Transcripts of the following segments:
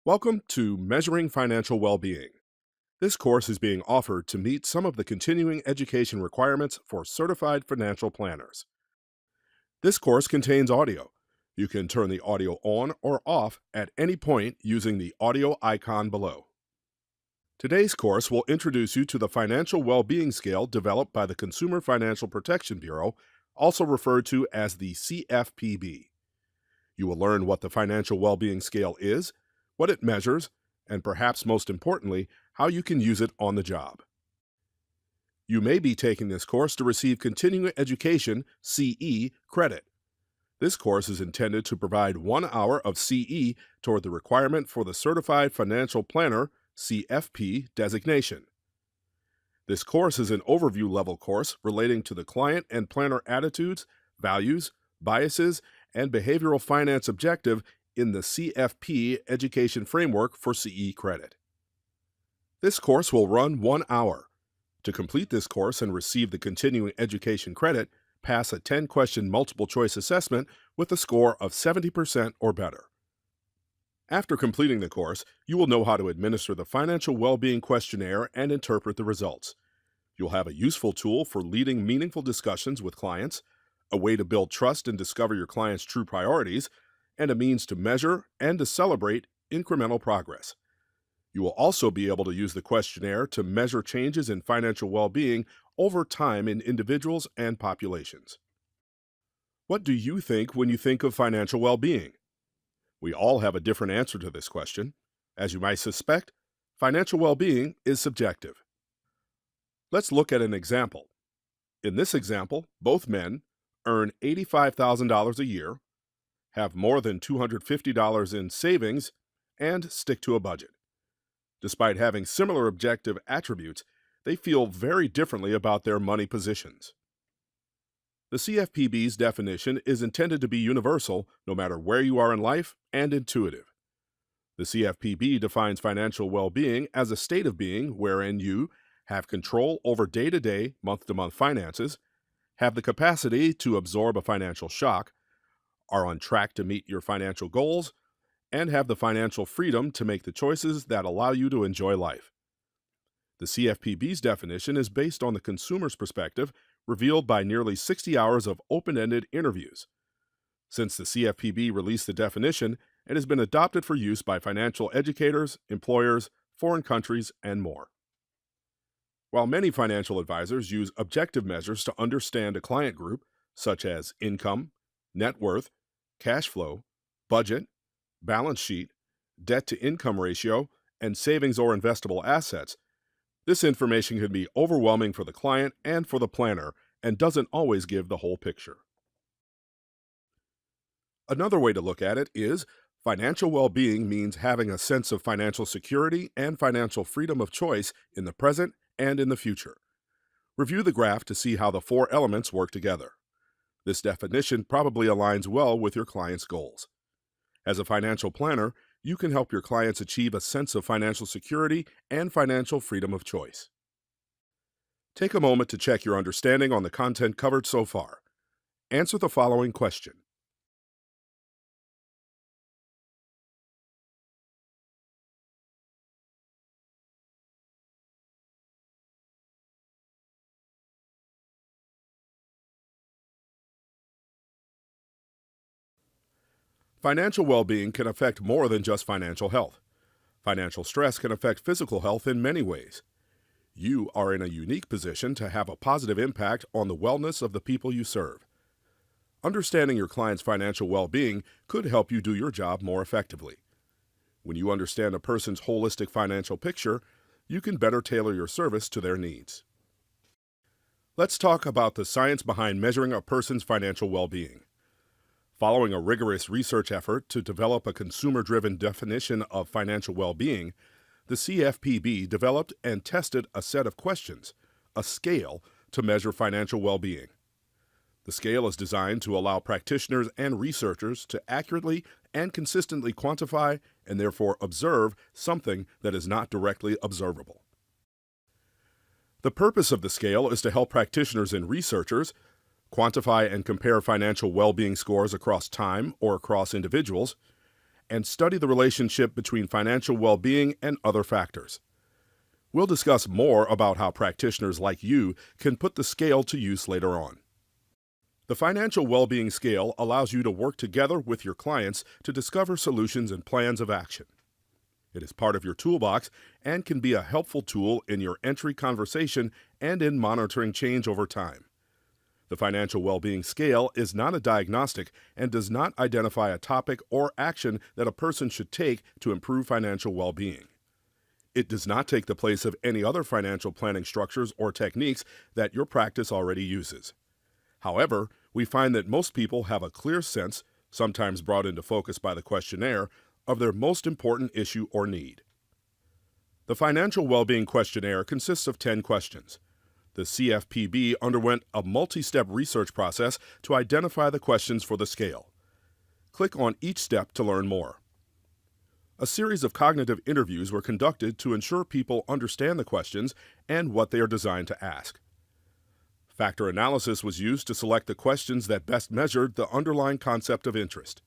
Welcome to Measuring Financial Well-Being. This course is being offered to meet some of the continuing education requirements for certified financial planners. This course contains audio. You can turn the audio on or off at any point using the audio icon below. Today's course will introduce you to the Financial Well-Being Scale developed by the Consumer Financial Protection Bureau, also referred to as the CFPB. You will learn what the Financial Well-Being Scale is, what it measures, and perhaps most importantly, how you can use it on the job. You may be taking this course to receive Continuing Education CE credit. This course is intended to provide 1 hour of CE toward the requirement for the Certified Financial Planner CFP designation. This course is an overview level course relating to the client and planner attitudes, values, biases, and behavioral finance objective in the CFP Education Framework for CE credit. This course will run 1 hour. To complete this course and receive the Continuing Education credit, pass a 10-question multiple-choice assessment with a score of 70% or better. After completing the course, you will know how to administer the Financial Well-Being Questionnaire and interpret the results. You'll have a useful tool for leading meaningful discussions with clients, a way to build trust and discover your client's true priorities, and a means to measure and to celebrate incremental progress. You will also be able to use the questionnaire to measure changes in financial well-being over time in individuals and populations. What do you think when you think of financial well-being? We all have a different answer to this question. As you might suspect, financial well-being is subjective. Let's look at an example. In this example, both men earn $85,000 a year, have more than $250 in savings, and stick to a budget. Despite having similar objective attributes, they feel very differently about their money positions. The CFPB's definition is intended to be universal no matter where you are in life and intuitive. The CFPB defines financial well-being as a state of being wherein you have control over day-to-day, month-to-month finances, have the capacity to absorb a financial shock, are on track to meet your financial goals, and have the financial freedom to make the choices that allow you to enjoy life. The CFPB's definition is based on the consumer's perspective revealed by nearly 60 hours of open-ended interviews. Since the CFPB released the definition, it has been adopted for use by financial educators, employers, foreign countries, and more. While many financial advisors use objective measures to understand a client group, such as income, net worth, cash flow, budget, balance sheet, debt-to-income ratio, and savings or investable assets, this information can be overwhelming for the client and for the planner and doesn't always give the whole picture. Another way to look at it is financial well-being means having a sense of financial security and financial freedom of choice in the present and in the future. Review the graph to see how the 4 elements work together. This definition probably aligns well with your client's goals. As a financial planner, you can help your clients achieve a sense of financial security and financial freedom of choice. Take a moment to check your understanding on the content covered so far. Answer the following question. Financial well-being can affect more than just financial health. Financial stress can affect physical health in many ways. You are in a unique position to have a positive impact on the wellness of the people you serve. Understanding your client's financial well-being could help you do your job more effectively. When you understand a person's holistic financial picture, you can better tailor your service to their needs. Let's talk about the science behind measuring a person's financial well-being. Following a rigorous research effort to develop a consumer-driven definition of financial well-being, the CFPB developed and tested a set of questions, a scale, to measure financial well-being. The scale is designed to allow practitioners and researchers to accurately and consistently quantify and therefore observe something that is not directly observable. The purpose of the scale is to help practitioners and researchers quantify and compare financial well-being scores across time or across individuals, and study the relationship between financial well-being and other factors. We'll discuss more about how practitioners like you can put the scale to use later on. The Financial Well-Being Scale allows you to work together with your clients to discover solutions and plans of action. It is part of your toolbox and can be a helpful tool in your entry conversation and in monitoring change over time. The Financial Well-Being Scale is not a diagnostic and does not identify a topic or action that a person should take to improve financial well-being. It does not take the place of any other financial planning structures or techniques that your practice already uses. However, we find that most people have a clear sense, sometimes brought into focus by the questionnaire, of their most important issue or need. The Financial Well-Being Questionnaire consists of 10 questions. The CFPB underwent a multi-step research process to identify the questions for the scale. Click on each step to learn more. A series of cognitive interviews were conducted to ensure people understand the questions and what they are designed to ask. Factor analysis was used to select the questions that best measured the underlying concept of interest.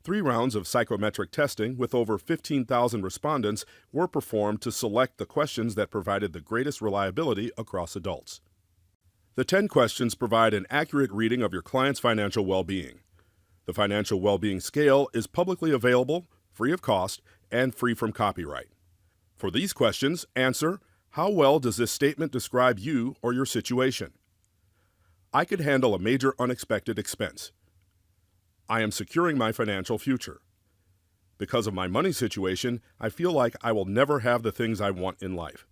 3 rounds of psychometric testing with over 15,000 respondents were performed to select the questions that provided the greatest reliability across adults. The 10 questions provide an accurate reading of your client's financial well-being. The Financial Well-Being Scale is publicly available, free of cost, and free from copyright. For these questions, answer, how well does this statement describe you or your situation? I could handle a major unexpected expense. I am securing my financial future. Because of my money situation, I feel like I will never have the things I want in life.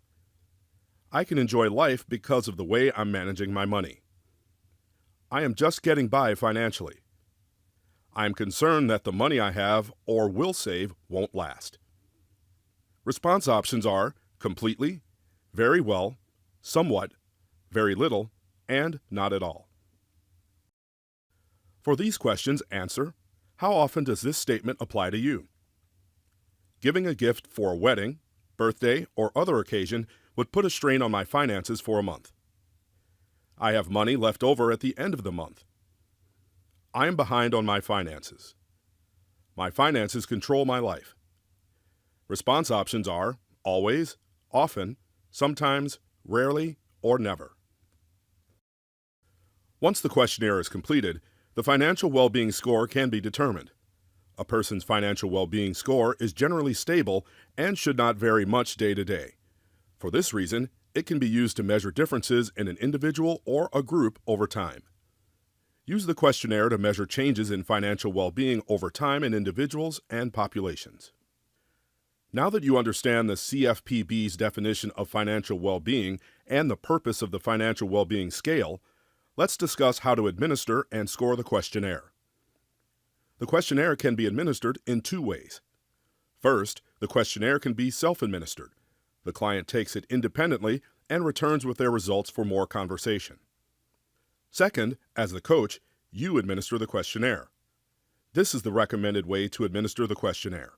I can enjoy life because of the way I'm managing my money. I am just getting by financially. I am concerned that the money I have or will save won't last. Response options are completely, very well, somewhat, very little, and not at all. For these questions, answer, how often does this statement apply to you? Giving a gift for a wedding, birthday, or other occasion would put a strain on my finances for a month. I have money left over at the end of the month. I am behind on my finances. My finances control my life. Response options are always, often, sometimes, rarely, or never. Once the questionnaire is completed, the financial well-being score can be determined. A person's financial well-being score is generally stable and should not vary much day to day. For this reason, it can be used to measure differences in an individual or a group over time. Use the questionnaire to measure changes in financial well-being over time in individuals and populations. Now that you understand the CFPB's definition of financial well-being and the purpose of the Financial Well-Being Scale, let's discuss how to administer and score the questionnaire. The questionnaire can be administered in 2 ways. First, the questionnaire can be self-administered. The client takes it independently and returns with their results for more conversation. Second, as the coach, you administer the questionnaire. This is the recommended way to administer the questionnaire.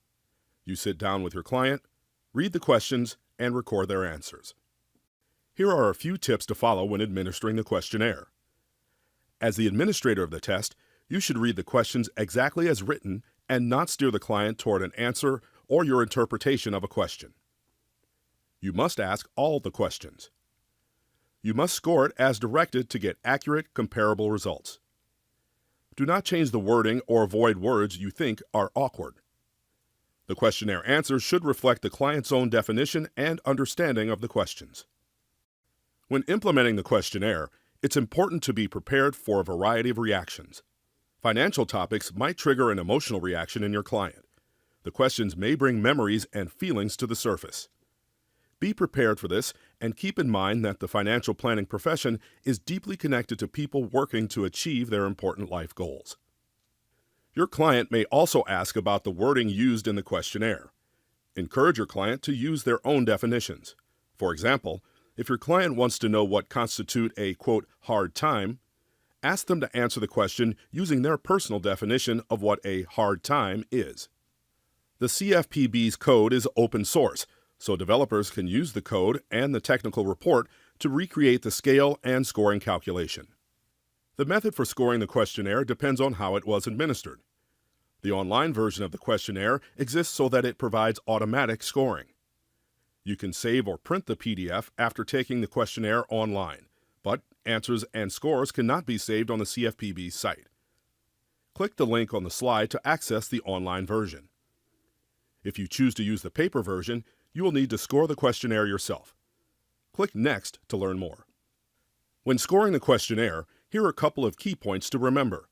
You sit down with your client, read the questions, and record their answers. Here are a few tips to follow when administering the questionnaire. As the administrator of the test, you should read the questions exactly as written and not steer the client toward an answer or your interpretation of a question. You must ask all the questions. You must score it as directed to get accurate, comparable results. Do not change the wording or avoid words you think are awkward. The questionnaire answers should reflect the client's own definition and understanding of the questions. When implementing the questionnaire, it's important to be prepared for a variety of reactions. Financial topics might trigger an emotional reaction in your client. The questions may bring memories and feelings to the surface. Be prepared for this and keep in mind that the financial planning profession is deeply connected to people working to achieve their important life goals. Your client may also ask about the wording used in the questionnaire. Encourage your client to use their own definitions. For example, if your client wants to know what constitutes a, quote, hard time, ask them to answer the question using their personal definition of what a hard time is. The CFPB's code is open source, so developers can use the code and the technical report to recreate the scale and scoring calculation. The method for scoring the questionnaire depends on how it was administered. The online version of the questionnaire exists so that it provides automatic scoring. You can save or print the PDF after taking the questionnaire online, but answers and scores cannot be saved on the CFPB site. Click the link on the slide to access the online version. If you choose to use the paper version, you will need to score the questionnaire yourself. Click Next to learn more. When scoring the questionnaire, here are a couple of key points to remember.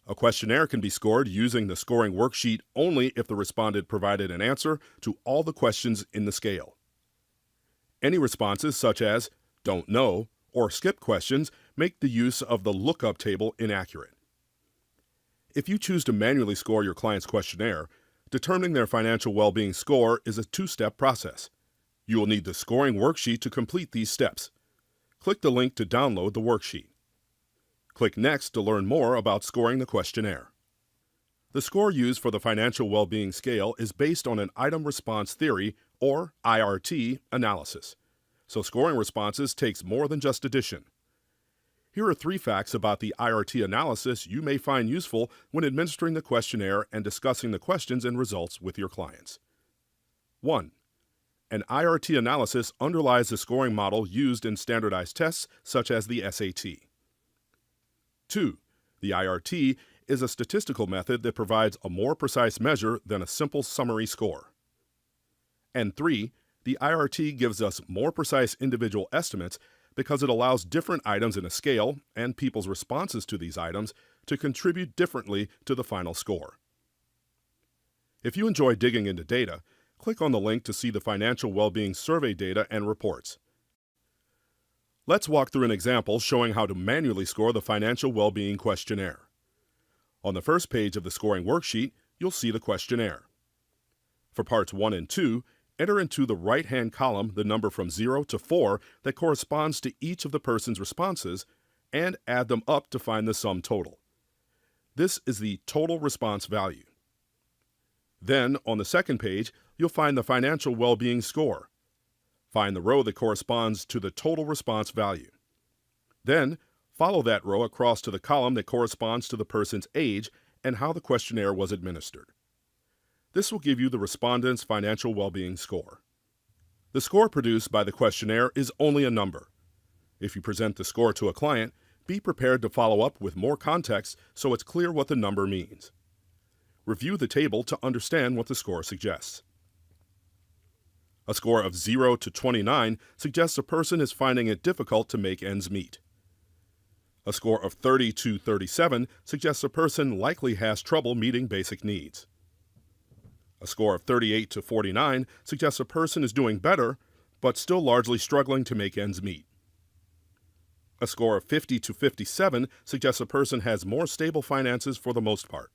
A questionnaire can be scored using the scoring worksheet only if the respondent provided an answer to all the questions in the scale. Any responses such as "don't know" or skip questions make the use of the lookup table inaccurate. If you choose to manually score your client's questionnaire, determining their financial well-being score is a two-step process. You will need the scoring worksheet to complete these steps. Click the link to download the worksheet. Click Next to learn more about scoring the questionnaire. The score used for the financial well-being scale is based on an item response theory, or IRT, analysis, so scoring responses takes more than just addition. Here are 3 facts about the IRT analysis you may find useful when administering the questionnaire and discussing the questions and results with your clients. 1. An IRT analysis underlies the scoring model used in standardized tests such as the SAT. 2. The IRT is a statistical method that provides a more precise measure than a simple summary score. And 3. The IRT gives us more precise individual estimates because it allows different items in a scale and people's responses to these items to contribute differently to the final score. If you enjoy digging into data, click on the link to see the financial well-being survey data and reports. Let's walk through an example showing how to manually score the financial well-being questionnaire. On the first page of the scoring worksheet, you'll see the questionnaire. For parts 1 and 2, enter into the right-hand column the number from 0 to 4 that corresponds to each of the person's responses and add them up to find the sum total. This is the total response value. Then, on the second page, you'll find the financial well-being score. Find the row that corresponds to the total response value. Then, follow that row across to the column that corresponds to the person's age and how the questionnaire was administered. This will give you the respondent's financial well-being score. The score produced by the questionnaire is only a number. If you present the score to a client, be prepared to follow up with more context so it's clear what the number means. Review the table to understand what the score suggests. A score of 0 to 29 suggests a person is finding it difficult to make ends meet. A score of 30 to 37 suggests a person likely has trouble meeting basic needs. A score of 38 to 49 suggests a person is doing better, but still largely struggling to make ends meet. A score of 50 to 57 suggests a person has more stable finances for the most part.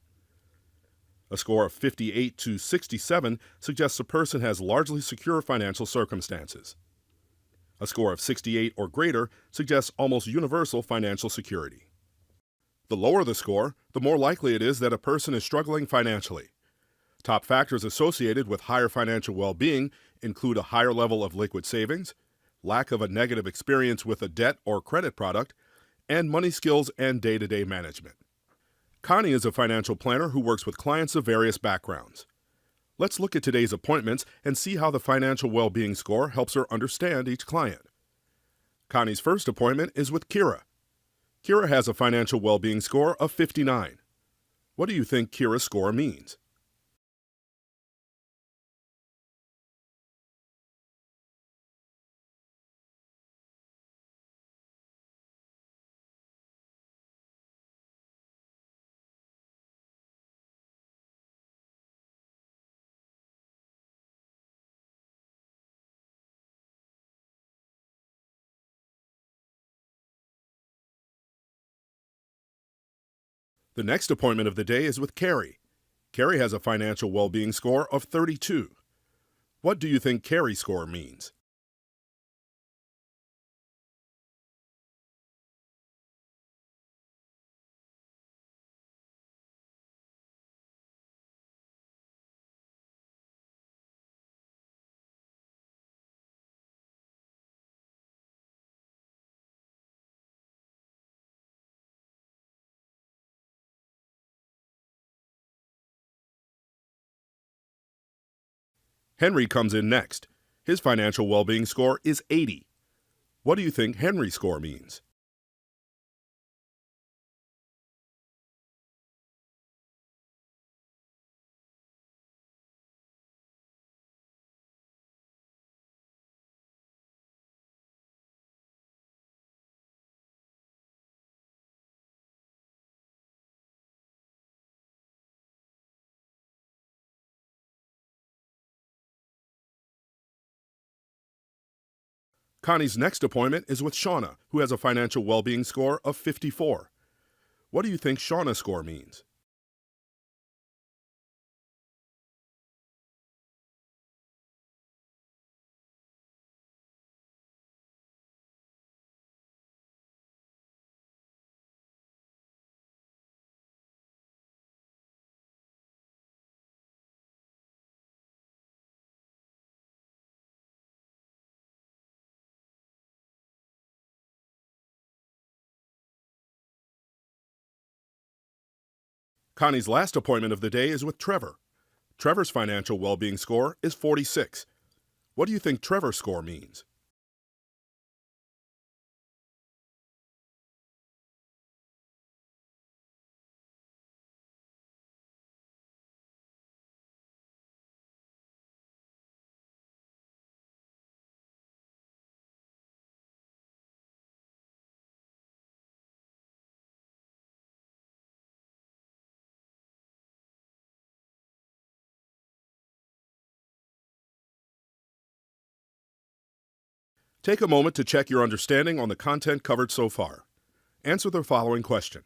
A score of 58 to 67 suggests a person has largely secure financial circumstances. A score of 68 or greater suggests almost universal financial security. The lower the score, the more likely it is that a person is struggling financially. Top factors associated with higher financial well-being include a higher level of liquid savings, lack of a negative experience with a debt or credit product, and money skills and day-to-day management. Connie is a financial planner who works with clients of various backgrounds. Let's look at today's appointments and see how the financial well-being score helps her understand each client. Connie's first appointment is with Kira. Kira has a financial well-being score of 59. What do you think Kira's score means? The next appointment of the day is with Carrie. Carrie has a financial well-being score of 32. What do you think Carrie's score means? Henry comes in next. His financial well-being score is 80. What do you think Henry's score means? Connie's next appointment is with Shauna, who has a financial well-being score of 54. What do you think Shauna's score means? Connie's last appointment of the day is with Trevor. Trevor's financial well-being score is 46. What do you think Trevor's score means? Take a moment to check your understanding on the content covered so far. Answer the following question.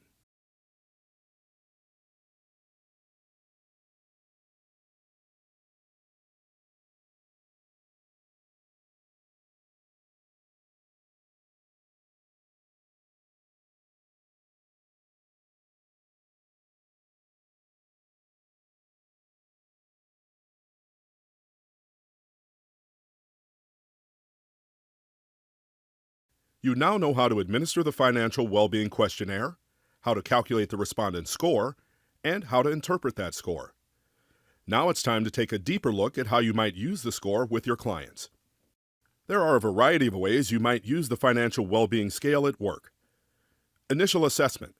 You now know how to administer the financial well-being questionnaire, how to calculate the respondent's score, and how to interpret that score. Now it's time to take a deeper look at how you might use the score with your clients. There are a variety of ways you might use the financial well-being scale at work. Initial assessment.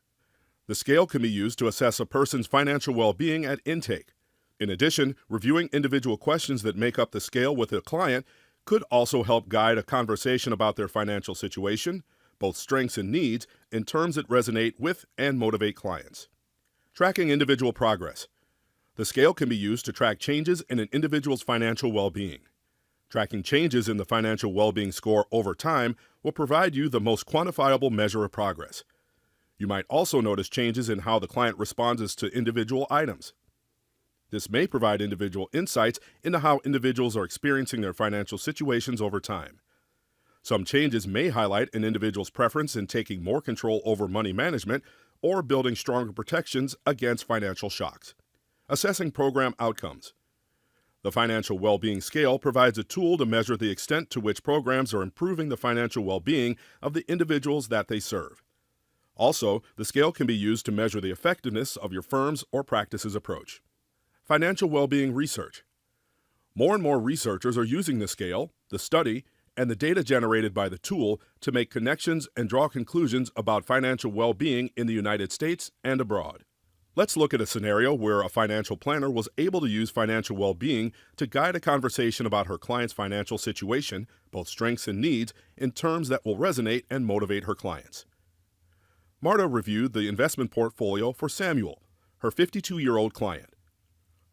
The scale can be used to assess a person's financial well-being at intake. In addition, reviewing individual questions that make up the scale with a client could also help guide a conversation about their financial situation, both strengths and needs, in terms that resonate with and motivate clients. Tracking individual progress. The scale can be used to track changes in an individual's financial well-being. Tracking changes in the financial well-being score over time will provide you the most quantifiable measure of progress. You might also notice changes in how the client responds to individual items. This may provide individual insights into how individuals are experiencing their financial situations over time. Some changes may highlight an individual's preference in taking more control over money management or building stronger protections against financial shocks. Assessing program outcomes. The financial well-being scale provides a tool to measure the extent to which programs are improving the financial well-being of the individuals that they serve. Also, the scale can be used to measure the effectiveness of your firm's or practice's approach. Financial well-being research. More and more researchers are using the scale, the study, and the data generated by the tool to make connections and draw conclusions about financial well-being in the United States and abroad. Let's look at a scenario where a financial planner was able to use financial well-being to guide a conversation about her client's financial situation, both strengths and needs, in terms that will resonate and motivate her clients. Marta reviewed the investment portfolio for Samuel, her 52-year-old client.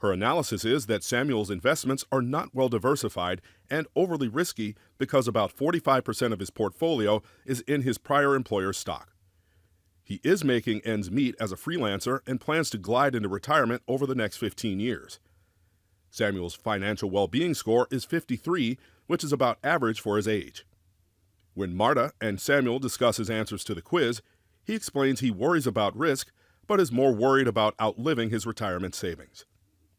Her analysis is that Samuel's investments are not well diversified and overly risky because about 45% of his portfolio is in his prior employer's stock. He is making ends meet as a freelancer and plans to glide into retirement over the next 15 years. Samuel's financial well-being score is 53, which is about average for his age. When Marta and Samuel discuss his answers to the quiz, he explains he worries about risk, but is more worried about outliving his retirement savings.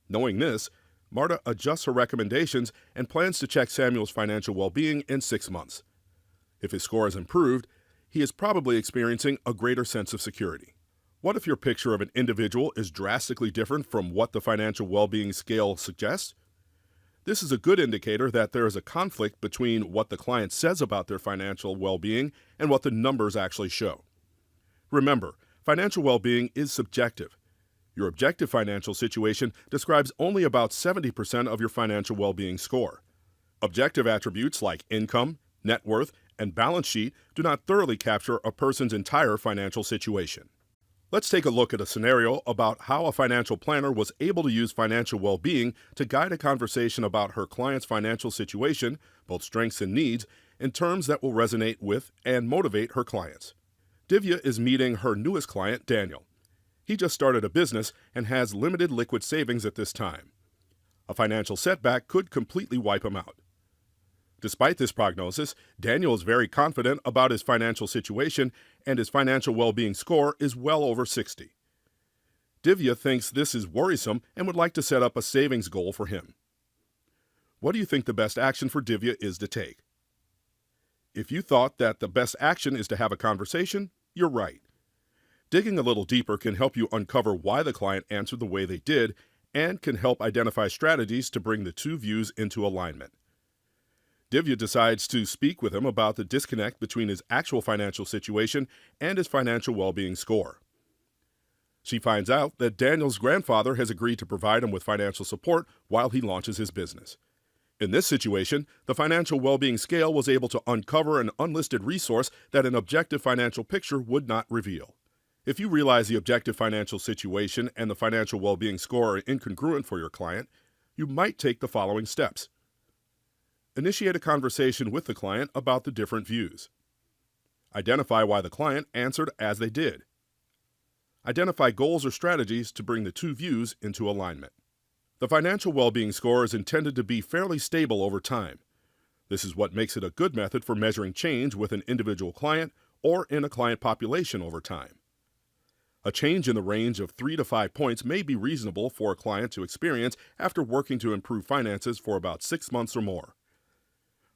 Knowing this, Marta adjusts her recommendations and plans to check Samuel's financial well-being in 6 months. If his score has improved, he is probably experiencing a greater sense of security. What if your picture of an individual is drastically different from what the financial well-being scale suggests? This is a good indicator that there is a conflict between what the client says about their financial well-being and what the numbers actually show. Remember, financial well-being is subjective. Your objective financial situation describes only about 70% of your financial well-being score. Objective attributes like income, net worth, and balance sheet do not thoroughly capture a person's entire financial situation. Let's take a look at a scenario about how a financial planner was able to use financial well-being to guide a conversation about her client's financial situation, both strengths and needs, in terms that will resonate with and motivate her clients. Divya is meeting her newest client, Daniel. He just started a business and has limited liquid savings at this time. A financial setback could completely wipe him out. Despite this prognosis, Daniel is very confident about his financial situation and his financial well-being score is well over 60. Divya thinks this is worrisome and would like to set up a savings goal for him. What do you think the best action for Divya is to take? If you thought that the best action is to have a conversation, you're right. Digging a little deeper can help you uncover why the client answered the way they did and can help identify strategies to bring the two views into alignment. Divya decides to speak with him about the disconnect between his actual financial situation and his financial well-being score. She finds out that Daniel's grandfather has agreed to provide him with financial support while he launches his business. In this situation, the financial well-being scale was able to uncover an unlisted resource that an objective financial picture would not reveal. If you realize the objective financial situation and the financial well-being score are incongruent for your client, you might take the following steps. Initiate a conversation with the client about the different views. Identify why the client answered as they did. Identify goals or strategies to bring the two views into alignment. The financial well-being score is intended to be fairly stable over time. This is what makes it a good method for measuring change with an individual client or in a client population over time. A change in the range of 3 to 5 points may be reasonable for a client to experience after working to improve finances for about 6 months or more.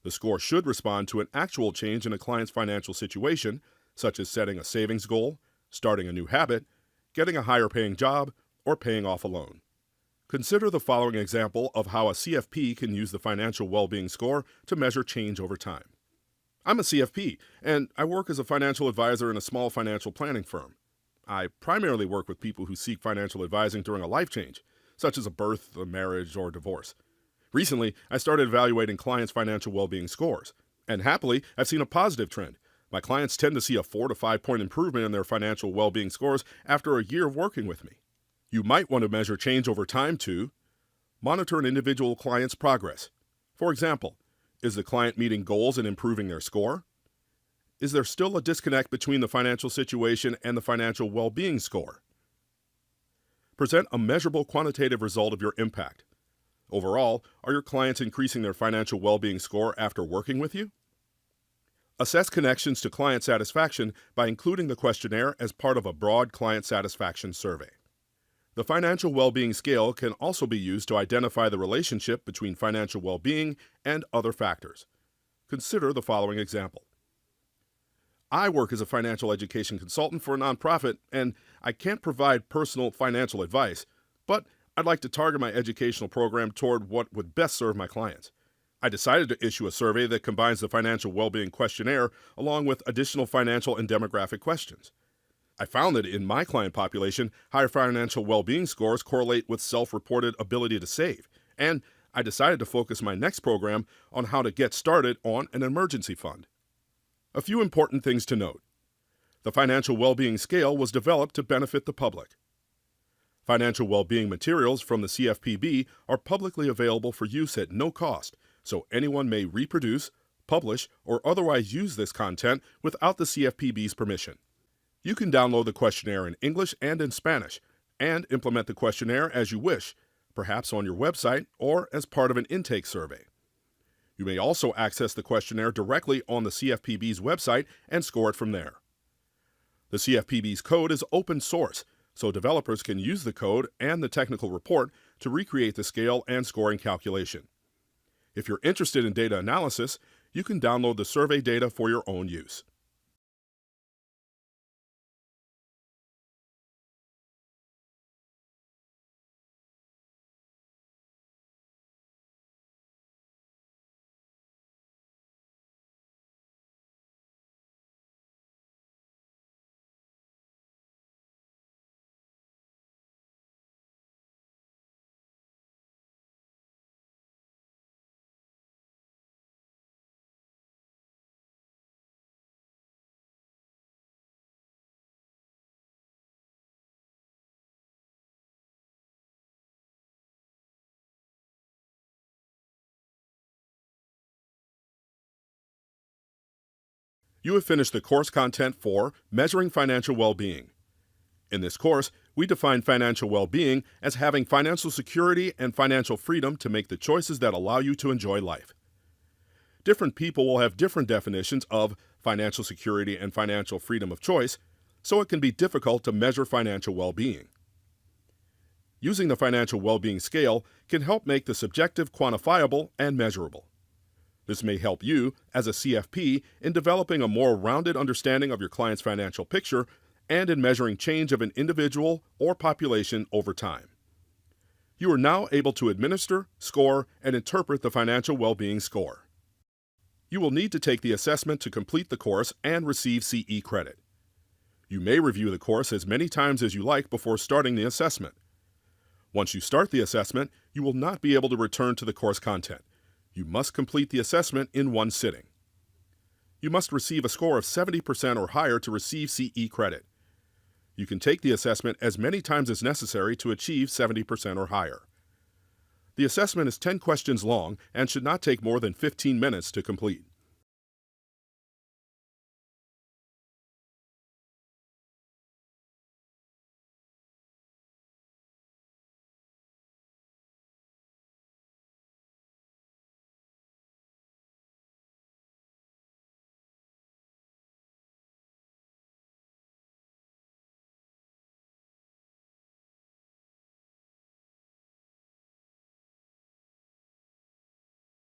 The score should respond to an actual change in a client's financial situation, such as setting a savings goal, starting a new habit, getting a higher paying job, or paying off a loan. Consider the following example of how a CFP can use the financial well-being score to measure change over time. I'm a CFP, and I work as a financial advisor in a small financial planning firm. I primarily work with people who seek financial advising during a life change, such as a birth, a marriage, or divorce. Recently, I started evaluating clients' financial well-being scores, and happily, I've seen a positive trend. My clients tend to see a 4 to 5 point improvement in their financial well-being scores after a year of working with me. You might want to measure change over time to monitor an individual client's progress. For example, is the client meeting goals and improving their score? Is there still a disconnect between the financial situation and the financial well-being score? Present a measurable quantitative result of your impact. Overall, are your clients increasing their financial well-being score after working with you? Assess connections to client satisfaction by including the questionnaire as part of a broad client satisfaction survey. The financial well-being scale can also be used to identify the relationship between financial well-being and other factors. Consider the following example. I work as a financial education consultant for a nonprofit, and I can't provide personal financial advice, but I'd like to target my educational program toward what would best serve my clients. I decided to issue a survey that combines the financial well-being questionnaire along with additional financial and demographic questions. I found that in my client population, higher financial well-being scores correlate with self-reported ability to save, and I decided to focus my next program on how to get started on an emergency fund. A few important things to note. The financial well-being scale was developed to benefit the public. Financial well-being materials from the CFPB are publicly available for use at no cost, so anyone may reproduce, publish, or otherwise use this content without the CFPB's permission. You can download the questionnaire in English and in Spanish, and implement the questionnaire as you wish, perhaps on your website or as part of an intake survey. You may also access the questionnaire directly on the CFPB's website and score it from there. The CFPB's code is open source, so developers can use the code and the technical report to recreate the scale and scoring calculation. If you're interested in data analysis, you can download the survey data for your own use. You have finished the course content for Measuring Financial Well-Being. In this course, we define financial well-being as having financial security and financial freedom to make the choices that allow you to enjoy life. Different people will have different definitions of financial security and financial freedom of choice, so it can be difficult to measure financial well-being. Using the financial well-being scale can help make the subjective quantifiable and measurable. This may help you, as a CFP, in developing a more rounded understanding of your client's financial picture and in measuring change of an individual or population over time. You are now able to administer, score, and interpret the financial well-being score. You will need to take the assessment to complete the course and receive CE credit. You may review the course as many times as you like before starting the assessment. Once you start the assessment, you will not be able to return to the course content. You must complete the assessment in one sitting. You must receive a score of 70% or higher to receive CE credit. You can take the assessment as many times as necessary to achieve 70% or higher. The assessment is 10 questions long and should not take more than 15 minutes to complete.